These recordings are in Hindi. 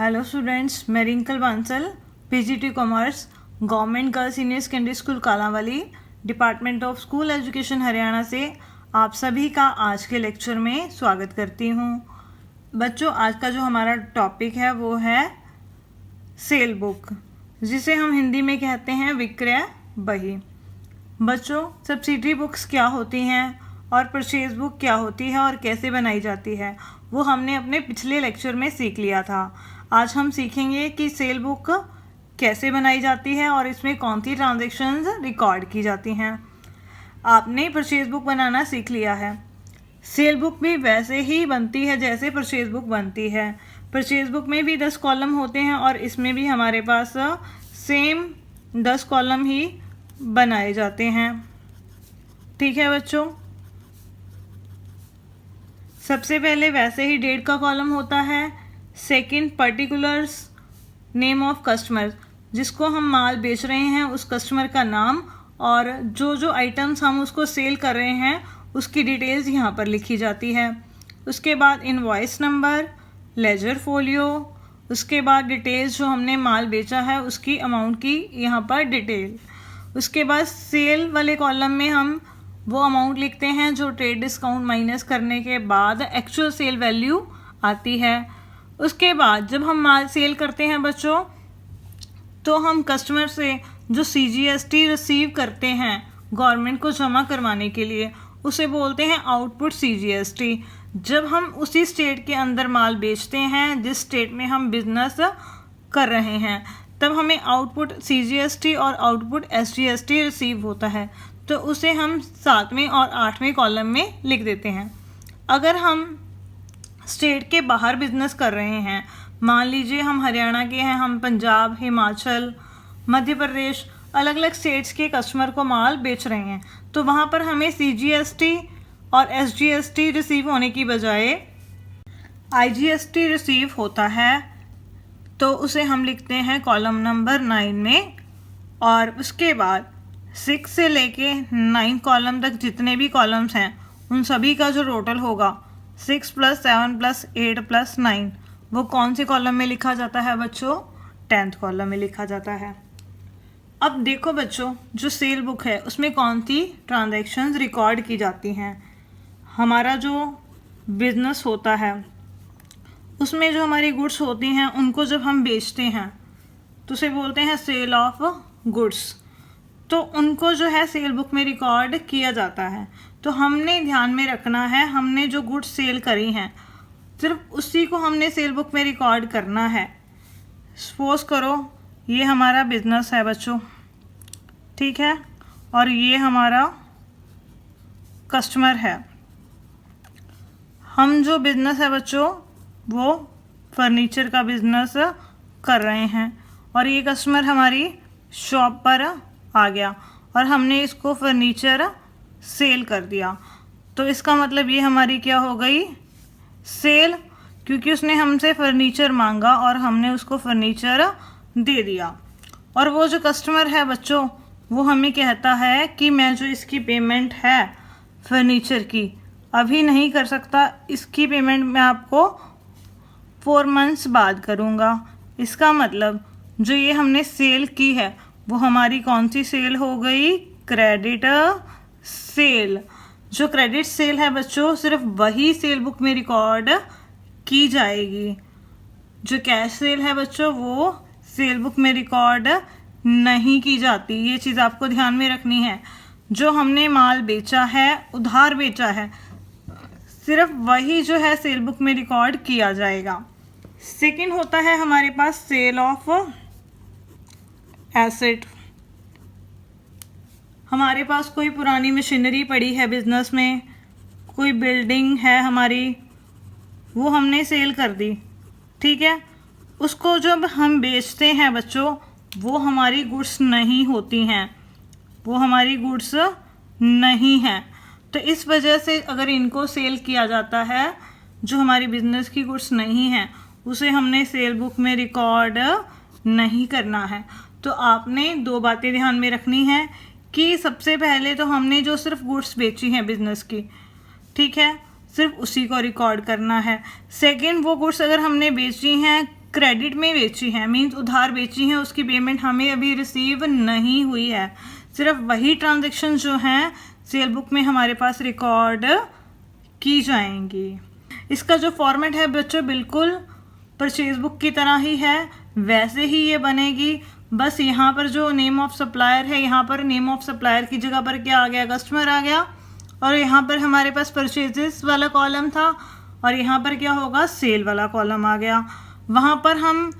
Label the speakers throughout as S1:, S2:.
S1: हेलो स्टूडेंट्स, मैं Rinkal Bansal, PGT commerce, government girls senior secondary school Kalanwali, department of school education Haryana से आप सभी का आज के लेक्चर में स्वागत करती हूँ। बच्चों, आज का जो हमारा टॉपिक है वो है सेल बुक, जिसे हम हिंदी में कहते हैं विक्रय बही। बच्चों, सब्सिडरी बुक्स क्या होती हैं और परचेज बुक क्या होती है और कैसे बनाई जाती है, वो हमने अपने पिछले लेक्चर में सीख लिया था। आज हम सीखेंगे कि सेल बुक कैसे बनाई जाती है और इसमें कौन सी ट्रांजैक्शंस रिकॉर्ड की जाती हैं। आपने परचेज बुक बनाना सीख लिया है। सेल बुक भी वैसे ही बनती है जैसे परचेज बुक बनती है। परचेज बुक में भी 10 कॉलम होते हैं और इसमें भी हमारे पास सेम 10 कॉलम ही बनाए जाते हैं। ठीक है बच्चों, सबसे पहले वैसे ही डेट का कॉलम होता है। Second, particulars, name of customer, जिसको हम माल बेच रहे हैं उस कस्टमर का नाम और जो आइटम्स हम उसको सेल कर रहे हैं उसकी डिटेल्स यहाँ पर लिखी जाती है। उसके बाद इनवॉइस नंबर, लेजर फोलियो, उसके बाद डिटेल्स जो हमने माल बेचा है उसकी अमाउंट की यहाँ पर डिटेल। उसके बाद सेल वाले कॉलम में हम वो अमाउंट लिखते हैं जो ट्रेड डिस्काउंट माइनस करने के बाद एक्चुअल सेल वैल्यू आती है। उसके बाद जब हम माल सेल करते हैं बच्चों, तो हम कस्टमर से जो CGST रिसीव करते हैं गवर्नमेंट को जमा करवाने के लिए, उसे बोलते हैं आउटपुट CGST। जब हम उसी स्टेट के अंदर माल बेचते हैं जिस स्टेट में हम बिजनेस कर रहे हैं, तब हमें आउटपुट CGST और आउटपुट SGST रिसीव होता है, तो उसे हम 7वें और 8वें कॉलम में लिख देते हैं। अगर हम स्टेट के बाहर बिजनेस कर रहे हैं, मान लीजिए हम हरियाणा के हैं, हम पंजाब, हिमाचल, मध्य प्रदेश, अलग अलग स्टेट्स के कस्टमर को माल बेच रहे हैं, तो वहाँ पर हमें CGST और SGST रिसीव होने की बजाय IGST रिसीव होता है, तो उसे हम लिखते हैं कॉलम नंबर 9 में। और उसके बाद 6 से लेके 9 कॉलम तक जितने भी कॉलम्स हैं उन सभी का जो टोटल होगा 6 + 7 + 8 + 9, वो कौन से कॉलम में लिखा जाता है बच्चों? 10th कॉलम में लिखा जाता है। अब देखो बच्चों, जो सेल बुक है उसमें कौन सी ट्रांजैक्शंस रिकॉर्ड की जाती हैं। हमारा जो बिजनेस होता है उसमें जो हमारी गुड्स होती हैं उनको जब हम बेचते हैं तो उसे बोलते हैं सेल ऑफ गुड्स। तो उनको जो है सेल बुक में रिकॉर्ड किया जाता है। तो हमने ध्यान में रखना है, हमने जो गुड्स सेल करी हैं सिर्फ उसी को हमने सेल बुक में रिकॉर्ड करना है। सपोज करो ये हमारा बिजनेस है बच्चों, ठीक है, और ये हमारा कस्टमर है। हम जो बिजनेस है बच्चों वो फर्नीचर का बिजनेस कर रहे हैं और ये कस्टमर हमारी शॉप पर आ गया और हमने इसको फर्नीचर सेल कर दिया। तो इसका मतलब ये हमारी क्या हो गई? सेल, क्योंकि उसने हमसे फर्नीचर मांगा और हमने उसको फर्नीचर दे दिया। और वो जो कस्टमर है बच्चों वो हमें कहता है कि मैं जो इसकी पेमेंट है फर्नीचर की अभी नहीं कर सकता, इसकी पेमेंट मैं आपको 4 मंथ्स बाद करूँगा। इसका मतलब जो ये हमने सेल की है वो हमारी कौन सी सेल हो गई? Credit sale. जो क्रेडिट सेल है बच्चों सिर्फ वही सेल बुक में रिकॉर्ड की जाएगी। जो कैश सेल है बच्चों वो सेल बुक में रिकॉर्ड नहीं की जाती। ये चीज़ आपको ध्यान में रखनी है। जो हमने माल बेचा है, उधार बेचा है, सिर्फ वही जो है सेल बुक में रिकॉर्ड किया जाएगा। सेकंड होता है हमारे पास सेल ऑफ एसेट। हमारे पास कोई पुरानी मशीनरी पड़ी है बिजनेस में, कोई बिल्डिंग है हमारी, वो हमने सेल कर दी, ठीक है। उसको जब हम बेचते हैं बच्चों वो हमारी गुड्स नहीं होती हैं, वो हमारी गुड्स नहीं हैं। तो इस वजह से अगर इनको सेल किया जाता है, जो हमारी बिजनेस की गुड्स नहीं हैं उसे हमने सेल बुक में रिकॉर्ड नहीं करना है। तो आपने 2 बातें ध्यान में रखनी है कि सबसे पहले तो हमने जो सिर्फ गुड्स बेची हैं बिजनेस की, ठीक है, सिर्फ उसी को रिकॉर्ड करना है। सेकंड, वो गुड्स अगर हमने बेची हैं क्रेडिट में बेची है, मीन्स उधार बेची है, उसकी पेमेंट हमें अभी रिसीव नहीं हुई है। सिर्फ वही ट्रांजैक्शन जो हैं सेल बुक में हमारे पास रिकॉर्ड की जाएंगी। इसका जो फॉर्मेट है बच्चों बिल्कुल परचेज बुक की तरह ही है, वैसे ही ये बनेगी। बस यहाँ पर जो नेम ऑफ सप्लायर है, यहाँ पर नेम ऑफ सप्लायर की जगह पर क्या आ गया, कस्टमर आ गया, और यहाँ पर हमारे पास परचेजेस वाला कॉलम था और यहाँ पर क्या होगा, सेल वाला कॉलम आ गया। वहाँ पर हम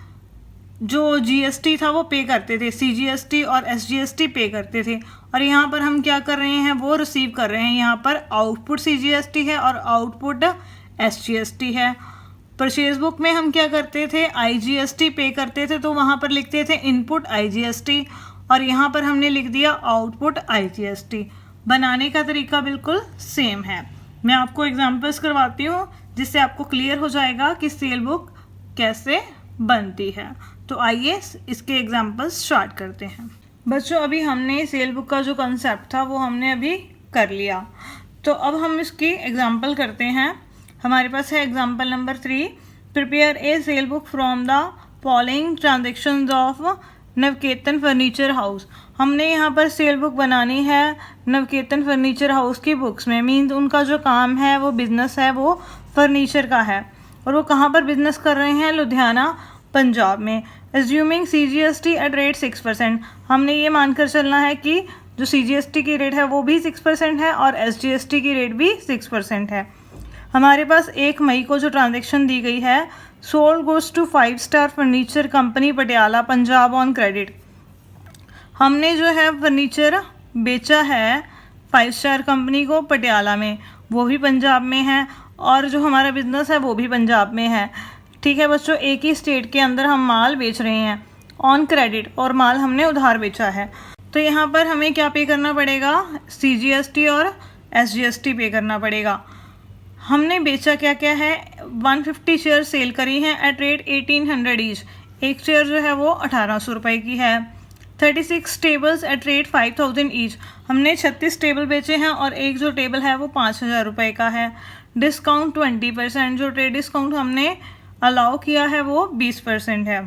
S1: जो जीएसटी था वो पे करते थे, सीजीएसटी और एसजीएसटी पे करते थे, और यहाँ पर हम क्या कर रहे हैं, वो रिसीव कर रहे हैं। यहाँ पर आउटपुट सीजीएसटी है और आउटपुट एसजीएसटी है। परचेज बुक में हम क्या करते थे, आईजीएसटी पे करते थे, तो वहाँ पर लिखते थे इनपुट आईजीएसटी, और यहाँ पर हमने लिख दिया आउटपुट आईजीएसटी। बनाने का तरीका बिल्कुल सेम है। मैं आपको एग्जांपल्स करवाती हूँ जिससे आपको क्लियर हो जाएगा कि सेल बुक कैसे बनती है। तो आइए इसके एग्जांपल्स स्टार्ट करते हैं। बच्चों अभी हमने सेल बुक का जो कंसेप्ट था वो हमने अभी कर लिया, तो अब हम इसकी एग्जांपल करते हैं। हमारे पास है example number 3, prepare a cell book from the following transactions of Navketan furniture house. हमने यहाँ पर सेल बुक बनानी है नवकेतन फर्नीचर हाउस की बुक्स में, मीन्स उनका जो काम है वो बिज़नेस है वो फर्नीचर का है, और वो कहाँ पर बिज़नेस कर रहे हैं, लुधियाना पंजाब में। एज्यूमिंग सीजीएसटी एट रेट 6%, हमने ये मानकर चलना है कि जो सीजीएसटी की रेट है वो भी 6% है और एसजीएसटी की रेट भी 6% है। हमारे पास 1 मई को जो ट्रांजैक्शन दी गई है, sold goods to 5 star furniture company Patiala Punjab on credit. हमने जो है फर्नीचर बेचा है 5 स्टार कंपनी को पटियाला में, वो भी पंजाब में है, और जो हमारा बिजनेस है वो भी पंजाब में है। ठीक है बच्चों, एक ही स्टेट के अंदर हम माल बेच रहे हैं ऑन क्रेडिट, और माल हमने उधार बेचा है। तो यहाँ पर हमें क्या पे करना पड़ेगा, सीजीएसटी और एसजीएसटी पे करना पड़ेगा। हमने बेचा क्या क्या है, 150 चेयर सेल करी हैं एट रेट 1800 ईच। एक चेयर जो है वो 1800 रुपये की है। 36 टेबल्स एट रेट 5000 ईच। हमने 36 टेबल बेचे हैं और एक जो टेबल है वो 5000 रुपये का है। डिस्काउंट 20%, जो ट्रेड डिस्काउंट हमने अलाउ किया है वो 20% है।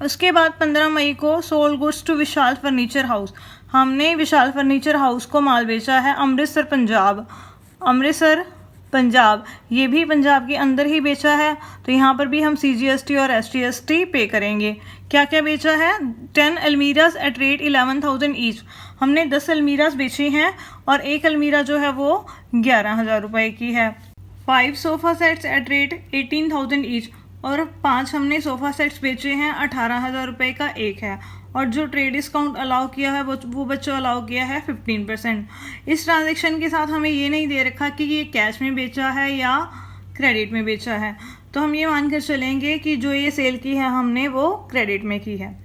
S1: उसके बाद 15 मई को sold goods to Vishal furniture house. हमने विशाल फर्नीचर हाउस को माल बेचा है अमृतसर पंजाब। अमृतसर पंजाब, ये भी पंजाब के अंदर ही बेचा है, तो यहाँ पर भी हम सीजीएसटी और एसजीएसटी पे करेंगे। क्या क्या बेचा है, 10 अलमीराज एट रेट 11,000 ईच। हमने 10 अलमीराज बेची हैं और एक अलमीरा जो है वो 11,000 रुपये की है। 5 sofa sets at rate 18,000 each, और 5 हमने सोफ़ा सेट्स बेचे हैं, 18,000 रुपये का एक है, और जो ट्रेड डिस्काउंट अलाउ किया है वो बच्चों अलाउ किया है 15%। इस ट्रांजैक्शन के साथ हमें ये नहीं दे रखा कि ये कैश में बेचा है या क्रेडिट में बेचा है, तो हम ये मानकर चलेंगे कि जो ये सेल की है हमने वो क्रेडिट में की है।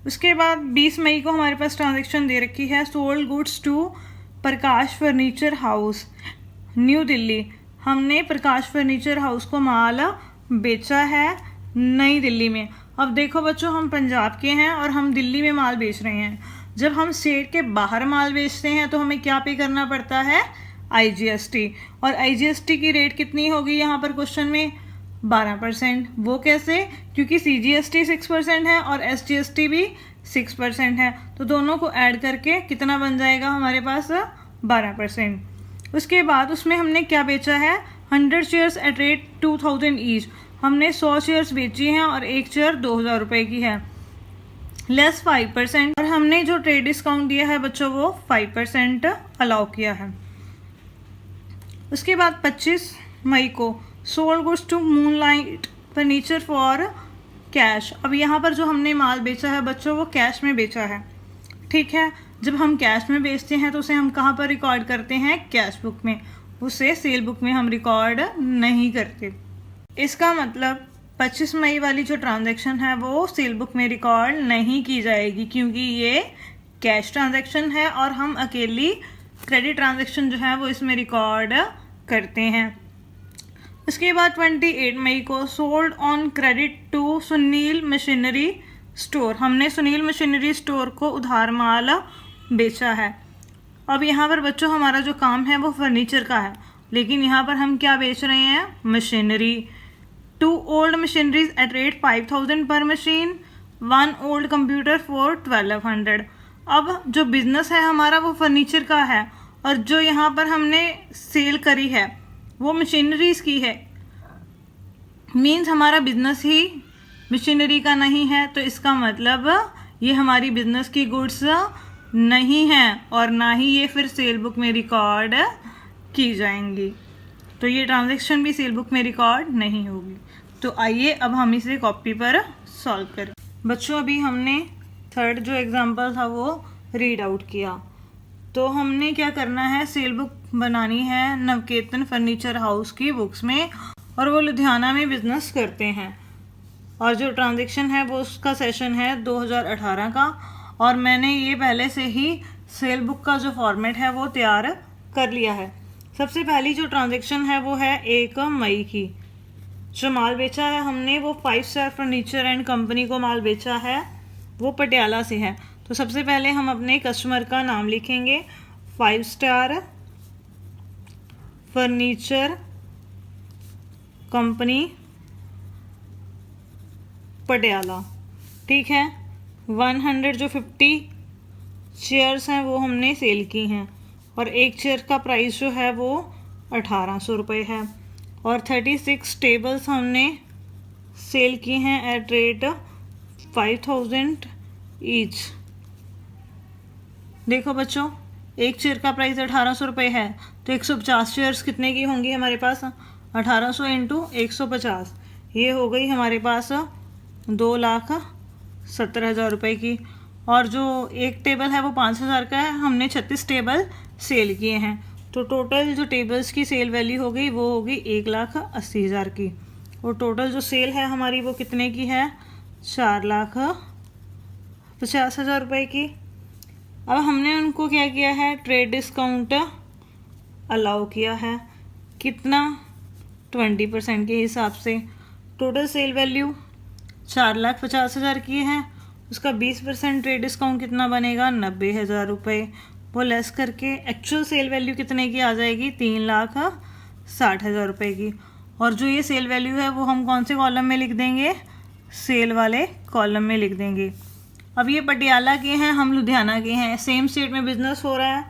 S1: उसके बाद 20 मई को हमारे पास ट्रांजैक्शन दे रखी है, sold goods to Prakash furniture house new Delhi. हमने प्रकाश फर्नीचर हाउस को माल बेचा है नई दिल्ली में। अब देखो बच्चों, हम पंजाब के हैं और हम दिल्ली में माल बेच रहे हैं। जब हम स्टेट के बाहर माल बेचते हैं तो हमें क्या पे करना पड़ता है, आईजीएसटी, और आईजीएसटी की रेट कितनी होगी यहाँ पर क्वेश्चन में, 12%। वो कैसे, क्योंकि सीजीएसटी 6% है और एसजीएसटी भी 6% है, तो दोनों को ऐड करके कितना बन जाएगा हमारे पास, 12%। उसके बाद उसमें हमने क्या बेचा है, 100 चेयर्स एट रेट 2000 ईच। हमने 100 चेयर्स बेची हैं और एक चेयर 2000 रुपये की है, लेस 5%, और हमने जो ट्रेड डिस्काउंट दिया है बच्चों वो 5% अलाउ किया है। उसके बाद 25 मई को sold goods to Moonlight furniture for cash. अब यहाँ पर जो हमने माल बेचा है बच्चों वो कैश में बेचा है। ठीक है, जब हम कैश में बेचते हैं तो उसे हम कहाँ पर रिकॉर्ड करते हैं, कैश बुक में, उसे सेल बुक में हम रिकॉर्ड नहीं करते। इसका मतलब 25 मई वाली जो ट्रांजैक्शन है वो सेल बुक में रिकॉर्ड नहीं की जाएगी, क्योंकि ये कैश ट्रांजैक्शन है और हम अकेली क्रेडिट ट्रांजैक्शन जो है वो इसमें रिकॉर्ड करते हैं। उसके बाद 28 मई को sold on credit to Sunil machinery store. हमने सुनील मशीनरी स्टोर को उधार माल बेचा है। अब यहाँ पर बच्चों हमारा जो काम है वो फर्नीचर का है, लेकिन यहाँ पर हम क्या बेच रहे हैं, machinery. 2 old machineries at rate 5,000 per machine, 1 old computer for 1,200। अब जो बिजनेस है हमारा वो फर्नीचर का है और जो यहाँ पर हमने सेल करी है वो मशीनरीज की है, मीन्स हमारा बिजनेस ही मशीनरी का नहीं है, तो इसका मतलब ये हमारी बिजनेस की गुड्स नहीं है और ना ही ये फिर सेल बुक में रिकॉर्ड की जाएंगी, तो ये ट्रांजैक्शन भी सेल बुक में रिकॉर्ड नहीं होगी। तो आइए अब हम इसे कॉपी पर सॉल्व करें। बच्चों अभी हमने थर्ड जो एग्जांपल था वो रीड आउट किया, तो हमने क्या करना है, सेल बुक बनानी है नवकेतन फर्नीचर हाउस की बुक्स में, और वो लुधियाना में बिजनेस करते हैं, और जो ट्रांजैक्शन है वो उसका सेशन है 2018 का, और मैंने ये पहले से ही सेल बुक का जो फॉर्मेट है वो तैयार कर लिया है। सबसे पहली जो ट्रांजैक्शन है वो है 1 मई की। जो माल बेचा है हमने वो 5 स्टार फर्नीचर एंड कंपनी को माल बेचा है, वो पटियाला से है। तो सबसे पहले हम अपने कस्टमर का नाम लिखेंगे, 5 स्टार फर्नीचर कंपनी पटियाला, ठीक है। 100 जो 50 चेयर्स हैं वो हमने सेल की हैं, और एक चेयर का प्राइस जो है वो 1800 रुपये है, और 36 टेबल्स हमने सेल की हैं एट रेट 5000 ईच। देखो बच्चों, एक चेयर का प्राइस 1800 रुपये है, तो 150 चेयर्स कितने की होंगी हमारे पास, 1800 इंटू 150, ये हो गई हमारे पास 2,70,000 रुपये की। और जो एक टेबल है वो 5,000 का है, हमने 36 टेबल सेल किए हैं, तो टोटल जो टेबल्स की सेल वैल्यू हो गई वो होगी 1,80,000 की, और टोटल जो सेल है हमारी वो कितने की है, 4,50,000 रुपये की। अब हमने उनको क्या किया है, ट्रेड डिस्काउंट अलाउ किया है, कितना, 20% के हिसाब से। टोटल सेल वैल्यू 4,50,000 की है, उसका 20% ट्रेड डिस्काउंट कितना बनेगा, 90,000 रुपये। वो लेस करके एक्चुअल सेल वैल्यू कितने की आ जाएगी, 3,60,000 रुपये की। और जो ये सेल वैल्यू है वो हम कौन से कॉलम में लिख देंगे, सेल वाले कॉलम में लिख देंगे। अब ये पटियाला के हैं, हम लुधियाना के हैं, सेम स्टेट में बिजनेस हो रहा है,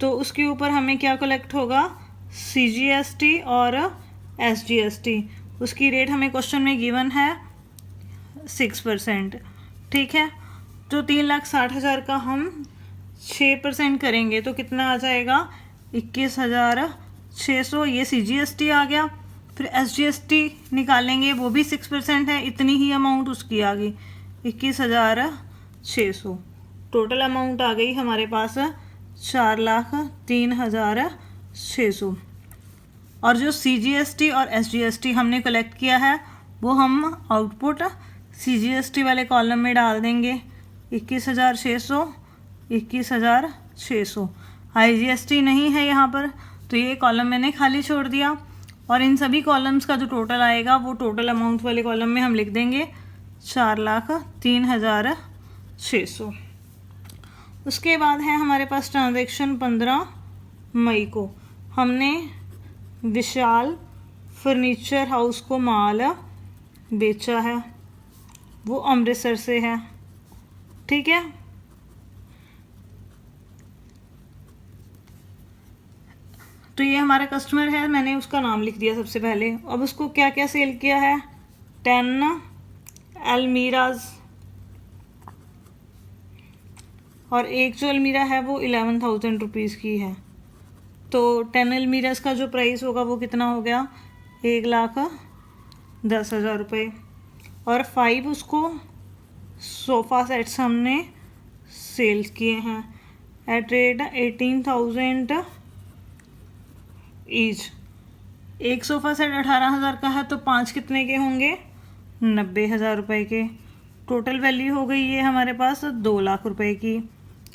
S1: तो उसके ऊपर हमें क्या कलेक्ट होगा, CGST और SGST। उसकी रेट हमें क्वेश्चन में गिवन है 6%, ठीक है। तो 3,60,000 का हम 6% करेंगे तो कितना आ जाएगा, 21,600। ये CGST आ गया, फिर SGST निकालेंगे, वो भी 6% है, इतनी ही अमाउंट उसकी आ गई, 21,600। टोटल अमाउंट आ गई हमारे पास 4,03,600। और जो CGST और SGST हमने कलेक्ट किया है वो हम आउटपुट CGST वाले कॉलम में डाल देंगे, 21,600, 21,600। IGST नहीं है यहाँ पर, तो ये कॉलम मैंने खाली छोड़ दिया, और इन सभी कॉलम्स का जो टोटल आएगा वो टोटल अमाउंट वाले कॉलम में हम लिख देंगे 4,03,600। उसके बाद है हमारे पास ट्रांजैक्शन 15 मई को। हमने विशाल फर्नीचर हाउस को माल बेचा है, वो अमृतसर से है, ठीक है। तो ये हमारा कस्टमर है, मैंने उसका नाम लिख दिया सबसे पहले। अब उसको क्या क्या सेल किया है, 10 अलमीराज, और एक जो अलमीरा है वो 11,000 रुपीज़ की है, तो 10 अलमीराज का जो प्राइस होगा वो कितना हो गया, 1,10,000 रुपये। और 5 उसको सोफ़ा सेट्स हमने सेल किए हैं एट रेट 18,000 ईच। एक सोफ़ा सेट 18,000 का है, तो 5 कितने के होंगे, 90,000 रुपये के। टोटल वैल्यू हो गई ये हमारे पास 2 लाख रुपए की।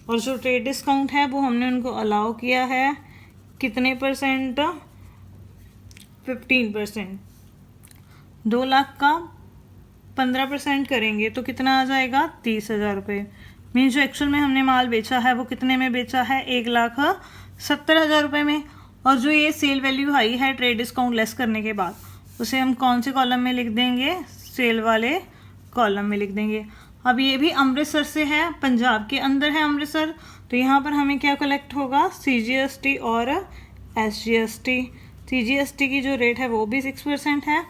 S1: और जो ट्रेड डिस्काउंट है वो हमने उनको अलाउ किया है कितने परसेंट, 15%। 2 लाख का 15% करेंगे तो कितना आ जाएगा, 30,000 रुपये। मीन जो एक्चुअल में हमने माल बेचा है वो कितने में बेचा है, 1,70,000 रुपये में। और जो ये सेल वैल्यू आई है ट्रेड डिस्काउंट लेस करने के बाद, उसे हम कौन से कॉलम में लिख देंगे, सेल वाले कॉलम में लिख देंगे। अब ये भी अमृतसर से है, पंजाब के अंदर है अमृतसर, तो यहाँ पर हमें क्या कलेक्ट होगा, CGST और SGST। CGST की जो रेट है वो भी 6% है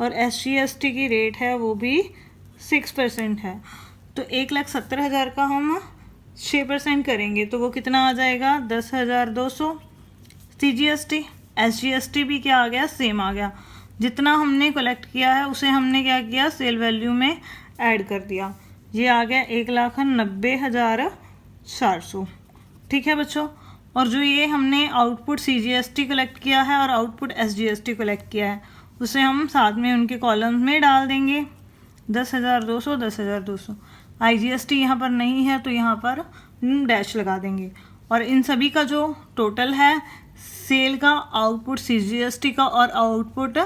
S1: और SGST की रेट है वो भी 6% है। तो 1,70,000 का हम 6% करेंगे तो वो कितना आ जाएगा, 10,200। CGST SGST भी क्या आ गया, सेम आ गया। जितना हमने कलेक्ट किया है उसे हमने क्या किया, सेल वैल्यू में ऐड कर दिया। ये आ गया 1,90,400। ठीक है बच्चों। और जो ये हमने आउटपुट CGST कलेक्ट किया है और आउटपुट SGST कलेक्ट किया है उसे हम साथ में उनके कॉलम्स में डाल देंगे, 10,200 10,200। IGST यहाँ पर नहीं है तो यहाँ पर डैश लगा देंगे। और इन सभी का जो टोटल है सेल का, आउटपुट CGST का और आउटपुट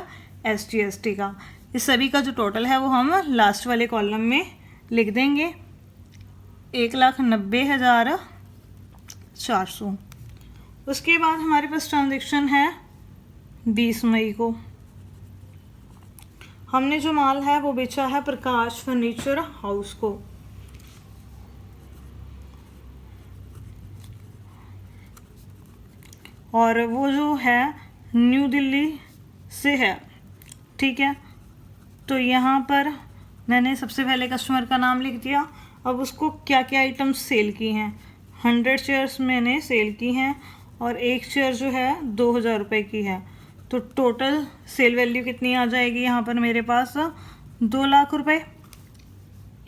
S1: SGST का, इस सभी का जो टोटल है वो हम लास्ट वाले कॉलम में लिख देंगे, 1,90,400। उसके बाद हमारे पास ट्रांजैक्शन है 20 मई को। हमने जो माल है वो बेचा है प्रकाश फर्नीचर हाउस को। और वो जो है न्यू दिल्ली से है। ठीक है, तो यहाँ पर मैंने सबसे पहले कस्टमर का नाम लिख दिया। अब उसको क्या क्या आइटम्स सेल की हैं, 100 चेयर्स मैंने सेल की हैं और एक चेयर जो है 2,000 रुपये की है। तो टोटल सेल वैल्यू कितनी आ जाएगी यहाँ पर मेरे पास, 2 लाख रुपये।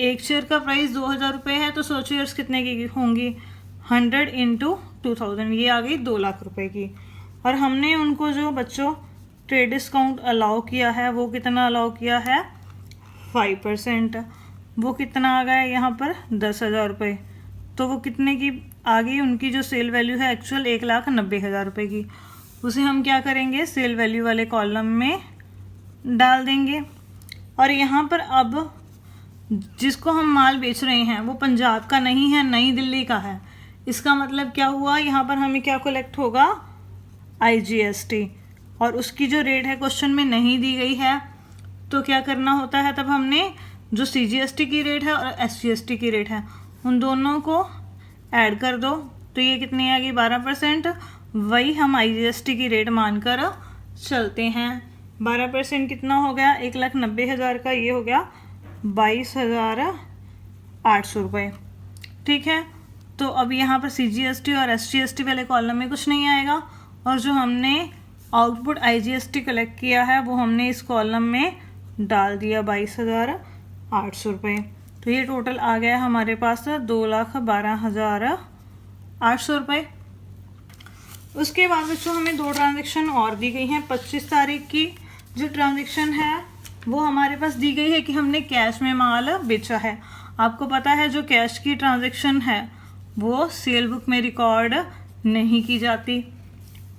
S1: एक चेयर का प्राइस 2,000 रुपये है तो 100 चेयर्स कितने की होंगी, 100 × 2,000, ये आ गई 2 लाख रुपए की। और हमने उनको जो बच्चों ट्रेड डिस्काउंट अलाउ किया है वो कितना अलाउ किया है, 5%। वो कितना आ गया यहाँ पर, 10,000 रुपये। तो वो कितने की आ गई, उनकी जो सेल वैल्यू है एक्चुअल 1,90,000 रुपये की। उसे हम क्या करेंगे, सेल वैल्यू वाले कॉलम में डाल देंगे। और यहाँ पर अब जिसको हम माल बेच रहे हैं वो पंजाब का नहीं है, नई दिल्ली का है। इसका मतलब क्या हुआ, यहाँ पर हमें क्या कलेक्ट होगा, IGST। और उसकी जो रेट है क्वेश्चन में नहीं दी गई है तो क्या करना होता है, तब हमने जो CGST की रेट है और SGST की रेट है उन दोनों को ऐड कर दो। तो ये कितनी आ गई, 12%। वही हम IGST की रेट मानकर चलते हैं। 12% कितना हो गया, 1,90,000 का ये हो गया 22,800 रुपये। ठीक है, तो अब यहाँ पर CGST और SGST वाले कॉलम में कुछ नहीं आएगा और जो हमने आउटपुट IGST कलेक्ट किया है वो हमने इस कॉलम में डाल दिया, 22,800 रुपये। तो ये टोटल आ गया हमारे पास 2,12,800 रुपये। उसके बाद बच्चों हमें 2 ट्रांजेक्शन और दी गई हैं। 25 तारीख की जो ट्रांजेक्शन है वो हमारे पास दी गई है कि हमने कैश में माल बेचा है। आपको पता है जो कैश की ट्रांजेक्शन है वो सेल बुक में रिकॉर्ड नहीं की जाती।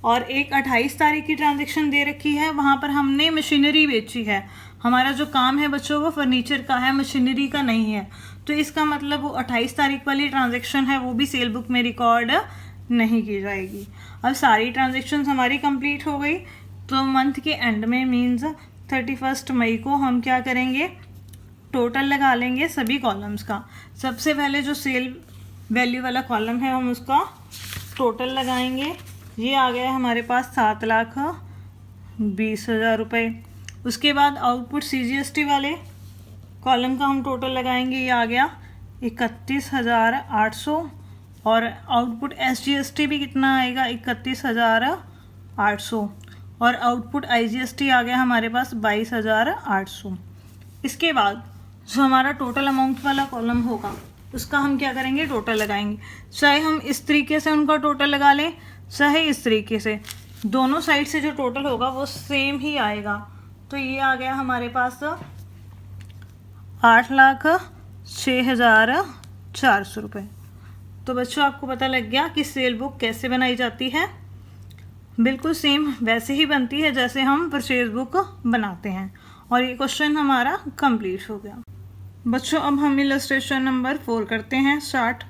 S1: और एक 28 तारीख की ट्रांजेक्शन दे रखी है, वहाँ पर हमने मशीनरी बेची है। हमारा जो काम है बच्चों वो फर्नीचर का है, मशीनरी का नहीं है। तो इसका मतलब वो 28 तारीख वाली ट्रांजेक्शन है वो भी सेल बुक में रिकॉर्ड नहीं की जाएगी। अब सारी ट्रांजेक्शन्स हमारी कंप्लीट हो गई तो मंथ के एंड में मीन्स 31 मई को हम क्या करेंगे, टोटल लगा लेंगे सभी कॉलम्स का। सबसे पहले जो सेल वैल्यू वाला कॉलम है हम उसका टोटल लगाएंगे। ये आ गया हमारे पास 7,20,000 रुपये। उसके बाद आउटपुट CGST वाले कॉलम का हम टोटल लगाएंगे, ये आ गया 31,800। और आउटपुट SGST भी कितना आएगा, 31,800। और आउटपुट IGST आ गया हमारे पास 22,800। इसके बाद जो हमारा टोटल अमाउंट वाला कॉलम होगा उसका हम क्या करेंगे, टोटल लगाएंगे। चाहे हम इस तरीके से उनका टोटल लगा लें चाहे इस तरीके से, दोनों साइड से जो टोटल होगा वो सेम ही आएगा। तो ये आ गया हमारे पास 8,06,400 रुपये। तो बच्चों आपको पता लग गया कि सेल बुक कैसे बनाई जाती है। बिल्कुल सेम वैसे ही बनती है जैसे हम परचेज बुक बनाते हैं। और ये क्वेश्चन हमारा कंप्लीट हो गया। बच्चों अब हम इलस्ट्रेशन नंबर 4 करते हैं start.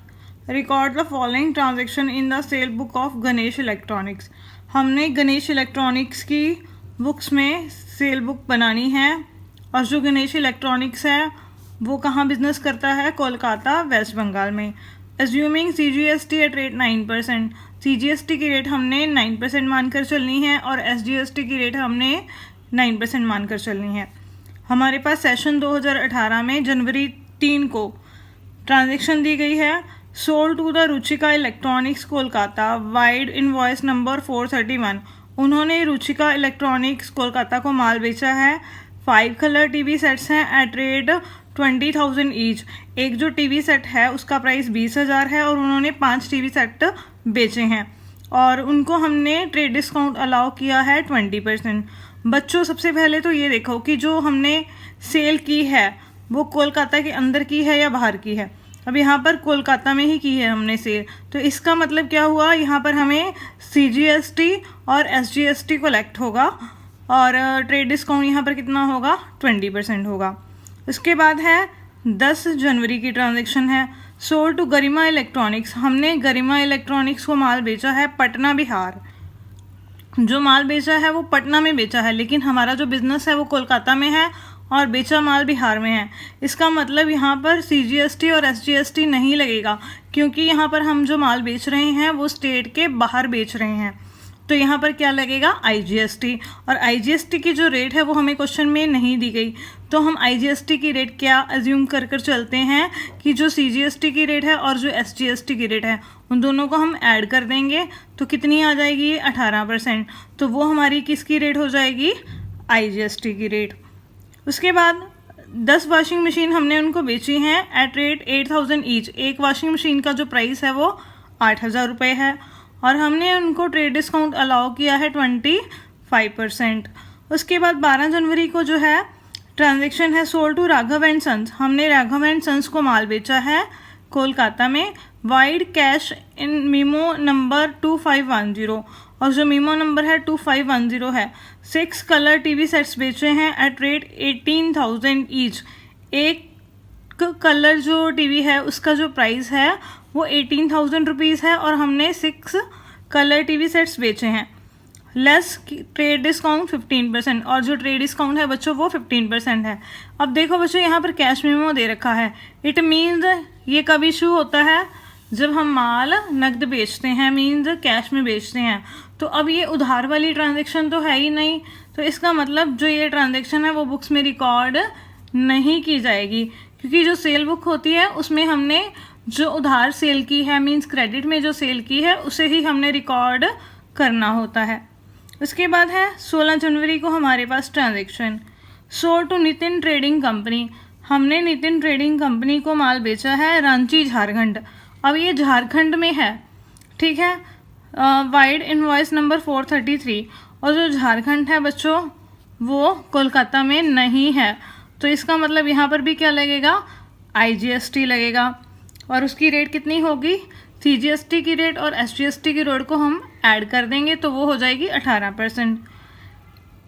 S1: Record the following transaction in the cell book of Ganesh electronics. हमने गणेश इलेक्ट्रॉनिक्स की बुक्स में सेल बुक बनानी है। और जो गणेश इलेक्ट्रॉनिक्स है वो कहाँ बिजनेस करता है? कोलकाता, वेस्ट बंगाल में। Assuming CGST at rate 9%, CGST की रेट हमने 9% मानकर चलनी है और SGST की रेट हमने 9% मानकर चलनी है। हमारे पास सेशन 2018 में जनवरी 3 को ट्रांजैक्शन दी गई है। Sold to the Ruchika electronics Kolkata, vide invoice number 431। उन्होंने रुचिका इलेक्ट्रॉनिक्स कोलकाता को माल बेचा है। 5 कलर टीवी सेट्स हैं एट रेट 20,000 ईच। एक जो टीवी सेट है उसका प्राइस 20,000 है और उन्होंने 5 टीवी सेट बेचे हैं और उनको हमने ट्रेड डिस्काउंट अलाउ किया है 20%। बच्चों, सबसे पहले तो ये देखो कि जो हमने सेल की है वो कोलकाता के अंदर की है या बाहर की है। अब यहाँ पर कोलकाता में ही की है हमने सेल, तो इसका मतलब क्या हुआ? यहाँ पर हमें CGST और SGST कलेक्ट होगा और ट्रेड डिस्काउंट यहाँ पर कितना होगा? 20% होगा। उसके बाद है 10 जनवरी की ट्रांजैक्शन है। सोल्ड टू गरिमा इलेक्ट्रॉनिक्स, हमने गरिमा इलेक्ट्रॉनिक्स को माल बेचा है पटना, बिहार। जो माल बेचा है वो पटना में बेचा है, लेकिन हमारा जो बिजनेस है वो कोलकाता में है और बेचा माल बिहार में है। इसका मतलब यहाँ पर CGST और SGST नहीं लगेगा, क्योंकि यहाँ पर हम जो माल बेच रहे हैं वो स्टेट के बाहर बेच रहे हैं। तो यहाँ पर क्या लगेगा? IGST। और IGST की जो रेट है वो हमें क्वेश्चन में नहीं दी गई, तो हम IGST की रेट क्या अज्यूम कर चलते हैं कि जो CGST की रेट है और जो SGST की रेट है उन दोनों को हम ऐड कर देंगे तो कितनी आ जाएगी? 18%। तो वो हमारी किसकी रेट हो जाएगी? IGST की रेट। उसके बाद 10 वॉशिंग मशीन हमने उनको बेची हैं एट रेट 8,000 ईच। एक वॉशिंग मशीन का जो प्राइस है वो 8,000 रुपये है और हमने उनको ट्रेड डिस्काउंट अलाउ किया है 25%। उसके बाद 12 जनवरी को जो है ट्रांजैक्शन है sold to Raghav and sons. हमने राघव एंड सन्स को माल बेचा है कोलकाता में। Wide cash in memo number 2510 और जो मीमो नंबर है 2510 है। 6 कलर टीवी सेट्स बेचे हैं एट रेट 18,000 ईच। एक कलर जो टीवी है उसका जो प्राइस है वो 18,000 रुपीज़ है और हमने 6 कलर टीवी सेट्स बेचे हैं। लेस ट्रेड डिस्काउंट 15% और जो ट्रेड डिस्काउंट है बच्चों वो 15% है। अब देखो बच्चों, यहाँ पर कैश मेमो दे रखा है। इट मीन्स ये कब इशू होता है? जब हम माल नकद बेचते हैं, मीन्स कैश में बेचते हैं। तो अब ये उधार वाली ट्रांजैक्शन तो है ही नहीं, तो इसका मतलब जो ये ट्रांजैक्शन है वो बुक्स में रिकॉर्ड नहीं की जाएगी, क्योंकि जो सेल बुक होती है उसमें हमने जो उधार सेल की है, मीन्स क्रेडिट में जो सेल की है उसे ही हमने रिकॉर्ड करना होता है। उसके बाद है 16 जनवरी को हमारे पास transaction sold to Nitin trading company. हमने नितिन ट्रेडिंग कंपनी को माल बेचा है रांची, झारखंड। अब ये झारखंड में है, ठीक है। वाइड इनवॉइस नंबर 433 और जो झारखंड है बच्चों वो कोलकाता में नहीं है, तो इसका मतलब यहाँ पर भी क्या लगेगा? IGST लगेगा और उसकी रेट कितनी होगी? CGST की रेट और SGST की रेट को हम ऐड कर देंगे तो वो हो जाएगी 18%।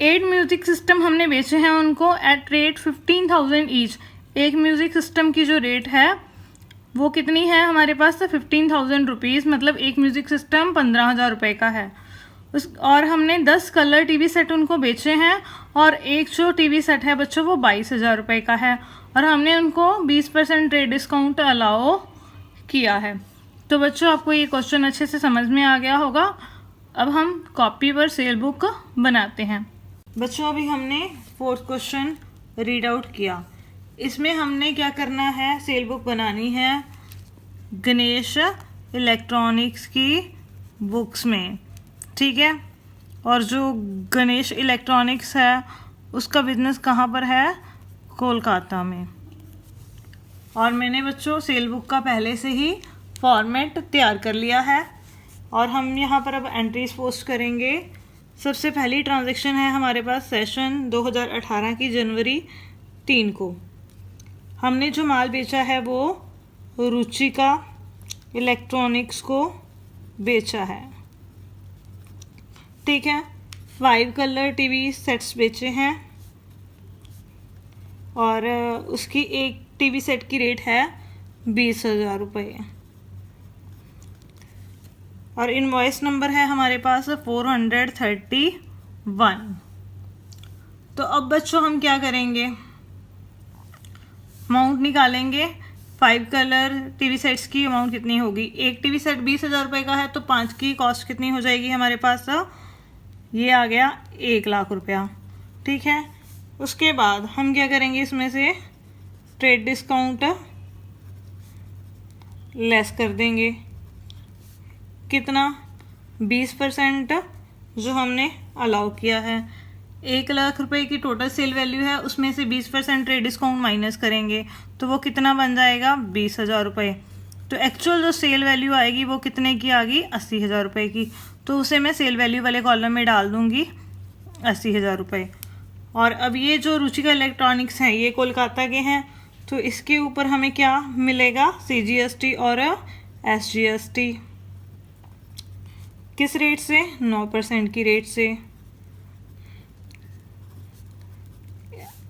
S1: 8 म्यूज़िक सिस्टम हमने बेचे हैं उनको एट रेट 15,000 ईच। एक म्यूज़िक सिस्टम की जो रेट है वो कितनी है हमारे पास? 15,000 रुपीज़, मतलब एक म्यूज़िक सिस्टम 15,000 रुपये का है। और हमने 10 कलर टीवी सेट उनको बेचे हैं और एक जो टीवी सेट है बच्चों वो 22,000 रुपये का है और हमने उनको 20% ट्रेड डिस्काउंट अलाउ किया है। तो बच्चों आपको ये क्वेश्चन अच्छे से समझ में आ गया होगा। अब हम कॉपी पर सेल बुक बनाते हैं। बच्चों अभी हमने 4th क्वेश्चन रीड आउट किया। इसमें हमने क्या करना है? सेल बुक बनानी है गणेश इलेक्ट्रॉनिक्स की बुक्स में, ठीक है। और जो गणेश इलेक्ट्रॉनिक्स है उसका बिजनेस कहाँ पर है? कोलकाता में। और मैंने बच्चों सेल बुक का पहले से ही फॉर्मेट तैयार कर लिया है और हम यहाँ पर अब एंट्रीज पोस्ट करेंगे। सबसे पहली ट्रांजैक्शन है हमारे पास सेशन 2018 की जनवरी 3 को। हमने जो माल बेचा है वो रुचिका इलेक्ट्रॉनिक्स को बेचा है, ठीक है। 5 कलर टीवी सेट्स बेचे हैं और उसकी एक टीवी सेट की रेट है 20,000 रुपये और इनवॉइस नंबर है हमारे पास 431। तो अब बच्चों हम क्या करेंगे, अमाउंट निकालेंगे। 5 कलर टीवी सेट्स की अमाउंट कितनी होगी, एक टीवी सेट 20,000 रुपये का है तो 5 की कॉस्ट कितनी हो जाएगी हमारे पास, ये आ गया 1 लाख रुपया। ठीक है, उसके बाद हम क्या करेंगे, इसमें से ट्रेड डिस्काउंट लेस कर देंगे। कितना, 20% जो हमने अलाउ किया है। 1 लाख रुपए की टोटल सेल वैल्यू है, उसमें से 20% ट्रेड डिस्काउंट माइनस करेंगे तो वो कितना बन जाएगा, 20,000 रुपये। तो एक्चुअल जो सेल वैल्यू आएगी वो कितने की आ गई, 80,000 रुपये की। तो उसे मैं सेल वैल्यू वाले कॉलम में डाल दूंगी 80,000 रुपये। और अब ये जो रुचिका इलेक्ट्रॉनिक्स हैं ये कोलकाता के हैं, तो इसके ऊपर हमें क्या मिलेगा, CGST और SGST। किस रेट से, 9% की रेट से।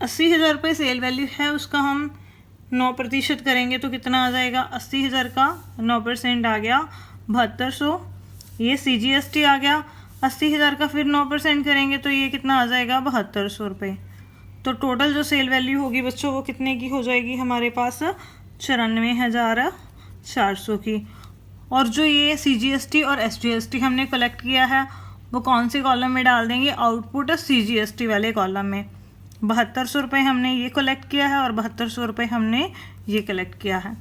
S1: 80,000 रुपये सेल वैल्यू है, उसका हम 9% करेंगे तो कितना आ जाएगा, 80,000 का 9% आ गया 7200। ये CGST आ गया 80,000 का, फिर 9% करेंगे तो ये कितना आ जाएगा, 7200 रुपये। तो टोटल जो सेल वैल्यू होगी बच्चों वो कितने की हो जाएगी हमारे पास, 94,400 की। और जो ये CGST और SGST हमने कलेक्ट किया है वो कौन से कॉलम में डाल देंगे, आउटपुट CGST वाले कॉलम में। 7200 रुपये हमने ये कलेक्ट किया है और 7200 रुपये हमने ये कलेक्ट किया है।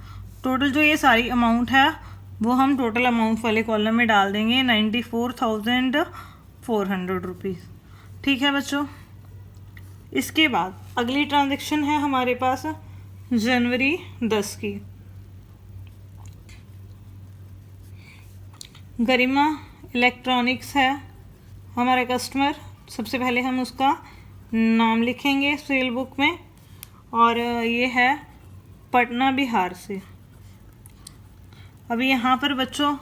S1: टोटल जो ये सारी अमाउंट है वो हम टोटल अमाउंट वाले कॉलम में डाल देंगे, 94,400 रुपीज़। ठीक है बच्चों, इसके बाद अगली ट्रांजैक्शन है हमारे पास जनवरी 10 की। गरिमा इलेक्ट्रॉनिक्स है हमारा कस्टमर। सबसे पहले हम उसका नाम लिखेंगे सेल बुक में, और ये है पटना बिहार से। अभी यहाँ पर बच्चों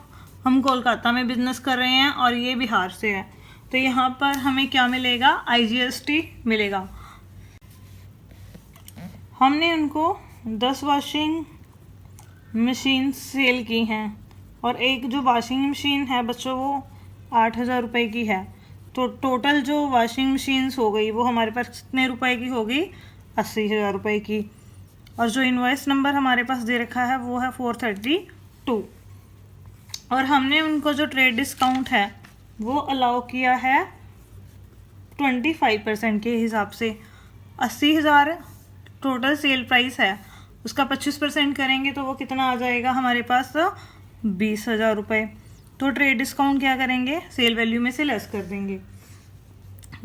S1: हम कोलकाता में बिजनेस कर रहे हैं और ये बिहार से है, तो यहाँ पर हमें क्या मिलेगा, IGST मिलेगा। हमने उनको 10 वॉशिंग मशीन सेल की हैं और एक जो वॉशिंग मशीन है बच्चों वो 8,000 रुपये की है। तो टोटल जो वॉशिंग मशीन्स हो गई वो हमारे पास कितने रुपए की होगी, 80,000 रुपये की। और जो इनवॉइस नंबर हमारे पास दे रखा है वो है 432। और हमने उनको जो ट्रेड डिस्काउंट है वो अलाउ किया है 25% के हिसाब से। 80,000 टोटल सेल प्राइस है, उसका 25% करेंगे तो वो कितना आ जाएगा हमारे पास, 20,000 रुपये। तो ट्रेड डिस्काउंट क्या करेंगे, सेल वैल्यू में से लेस कर देंगे।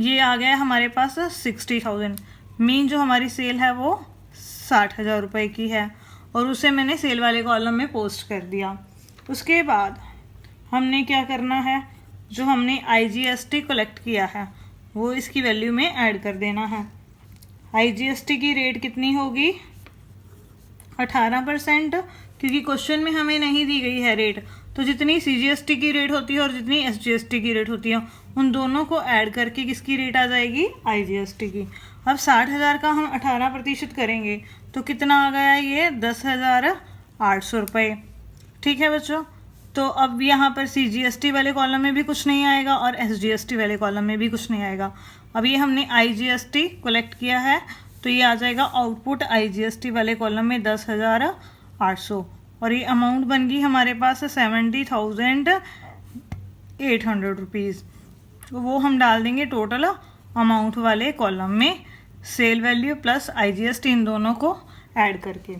S1: ये आ गया हमारे पास 60,000। मीन जो हमारी सेल है वो 60,000 रुपये की है और उसे मैंने सेल वाले कॉलम में पोस्ट कर दिया। उसके बाद हमने क्या करना है, जो हमने IGST कलेक्ट किया है वो इसकी वैल्यू में ऐड कर देना है। IGST की रेट कितनी होगी, 18%, क्योंकि क्वेश्चन में हमें नहीं दी गई है रेट। तो जितनी CGST की रेट होती है और जितनी SGST की रेट होती है उन दोनों को ऐड करके किसकी रेट आ जाएगी, IGST की। अब 60,000 का हम 18% करेंगे तो कितना आ गया, ये 10,800 रुपये। ठीक है बच्चों, तो अब यहाँ पर CGST वाले कॉलम में भी कुछ नहीं आएगा और SGST वाले कॉलम में भी कुछ नहीं आएगा। अब ये हमने IGST कलेक्ट किया है तो ये आ जाएगा आउटपुट IGST वाले कॉलम में 10,800 और ये अमाउंट बन गई हमारे पास 70,800 रुपीज़। तो वो हम डाल देंगे टोटल अमाउंट वाले कॉलम में, सेल वैल्यू प्लस IGST इन दोनों को ऐड करके।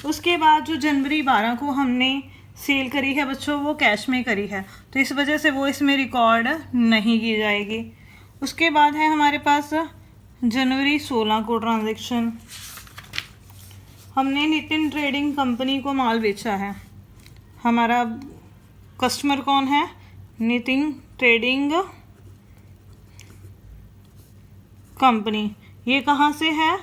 S1: उसके बाद जो जनवरी 12 को हमने सेल करी है बच्चों वो कैश में करी है, तो इस वजह से वो इसमें रिकॉर्ड नहीं की जाएगी। उसके बाद है हमारे पास जनवरी 16 को ट्रांजैक्शन। हमने नितिन ट्रेडिंग कंपनी को माल बेचा है। हमारा कस्टमर कौन है, नितिन ट्रेडिंग कंपनी। ये कहाँ से है,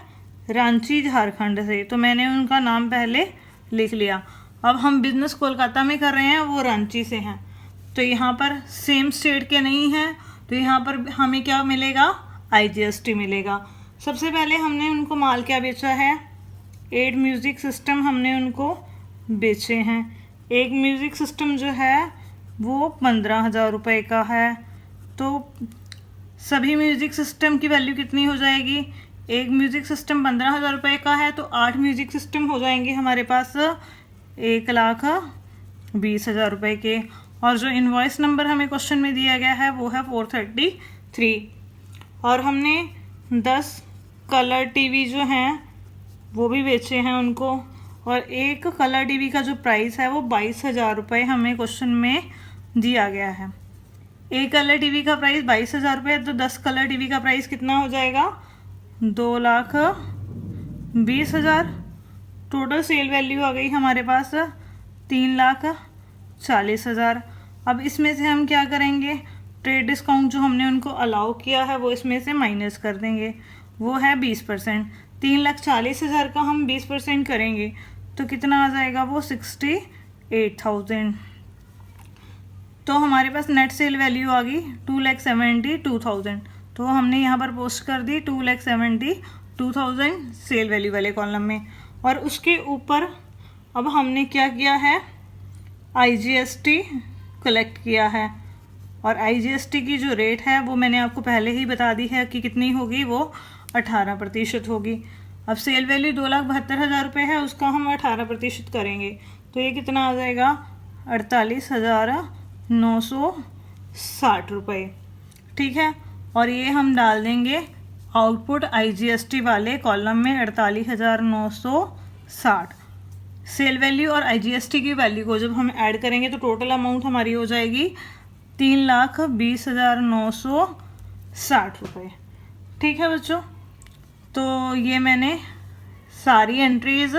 S1: रांची झारखंड से। तो मैंने उनका नाम पहले लिख लिया। अब हम बिज़नेस कोलकाता में कर रहे हैं, वो रांची से हैं, तो यहाँ पर सेम स्टेट के नहीं हैं, तो यहाँ पर हमें क्या मिलेगा, IGST मिलेगा। सबसे पहले हमने उनको माल क्या बेचा है, 8 म्यूज़िक सिस्टम हमने उनको बेचे हैं। एक म्यूज़िक सिस्टम जो है वो 15,000 रुपये का है। तो सभी म्यूज़िक सिस्टम की वैल्यू कितनी हो जाएगी? एक म्यूज़िक सिस्टम 15,000 रुपये का है तो 8 म्यूज़िक सिस्टम हो जाएंगे हमारे पास 1,20,000 रुपये के। और जो इनवॉइस नंबर हमें क्वेश्चन में दिया गया है वो है 433। और हमने 10 कलर टीवी जो हैं वो भी बेचे हैं उनको, और एक कलर टीवी का जो प्राइस है वो 22,000 रुपये हमें क्वेश्चन में दिया गया है। एक कलर टीवी का प्राइस 22,000 रुपये, तो 10 कलर टीवी का प्राइस कितना हो जाएगा? 2,20,000। टोटल सेल वैल्यू आ गई हमारे पास 3,40,000। अब इसमें से हम क्या करेंगे? ट्रेड डिस्काउंट जो हमने उनको अलाउ किया है वो इसमें से माइनस कर देंगे, वो है 20%। 3,40,000 का हम 20% करेंगे तो कितना आ जाएगा? वो 68,000। तो हमारे पास नेट सेल वैल्यू आ गई 2,72,000। तो हमने यहाँ पर पोस्ट कर दी 2,72,000 सेल वैल्यू वाले कॉलम में। और उसके ऊपर अब हमने क्या किया है? IGST कलेक्ट किया है, और IGST की जो रेट है वो मैंने आपको पहले ही बता दी है कि कितनी होगी, वो 18% होगी। अब सेल वैल्यू 2,72,000 रुपये है, उसका हम 18% करेंगे तो ये कितना आ जाएगा? 48,960 रुपये। ठीक है, और ये हम डाल देंगे आउटपुट IGST वाले कॉलम में 48,960। सेल वैल्यू और IGST की वैल्यू को जब हम ऐड करेंगे तो टोटल अमाउंट हमारी हो जाएगी 3,20,960 रुपये। ठीक है बच्चों, तो ये मैंने सारी एंट्रीज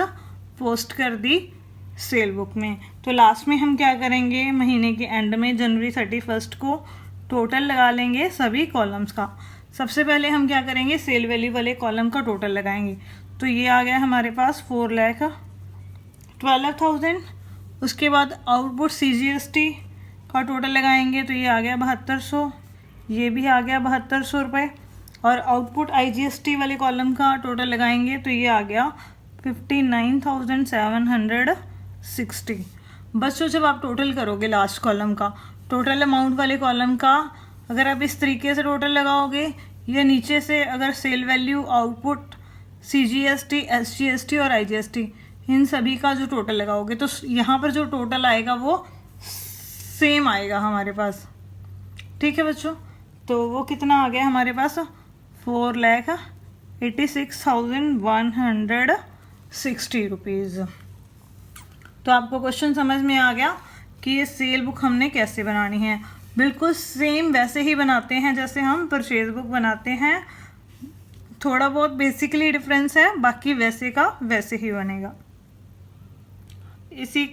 S1: पोस्ट कर दी सेल बुक में। तो लास्ट में हम क्या करेंगे? महीने के एंड में जनवरी 31 को टोटल लगा लेंगे सभी कॉलम्स का। सबसे पहले हम क्या करेंगे? सेल वैल्यू वाले कॉलम का टोटल लगाएंगे। तो ये आ गया हमारे पास 4,12,000। उसके बाद आउटपुट CGST का टोटल लगाएंगे तो ये आ गया 7,200। ये भी आ गया 7,200 रुपये। और आउटपुट IGST वाले कॉलम का टोटल लगाएंगे तो ये आ गया 59,760। बच्चों जब आप टोटल करोगे लास्ट कॉलम का, टोटल अमाउंट वाले कॉलम का अगर आप इस तरीके से टोटल लगाओगे, या नीचे से अगर sale value, output, CGST, SGST और IGST इन सभी का जो टोटल लगाओगे तो यहाँ पर जो टोटल आएगा वो सेम आएगा हमारे पास। ठीक है बच्चों, तो वो कितना आ गया हमारे पास? 4,86,160 रुपीज़। तो आपको क्वेश्चन समझ में आ गया कि ये सेल बुक हमने कैसे बनानी है। बिल्कुल सेम वैसे ही बनाते हैं जैसे हम परचेज बुक बनाते हैं, थोड़ा बहुत बेसिकली डिफरेंस है, बाकी वैसे का वैसे ही बनेगा। इसी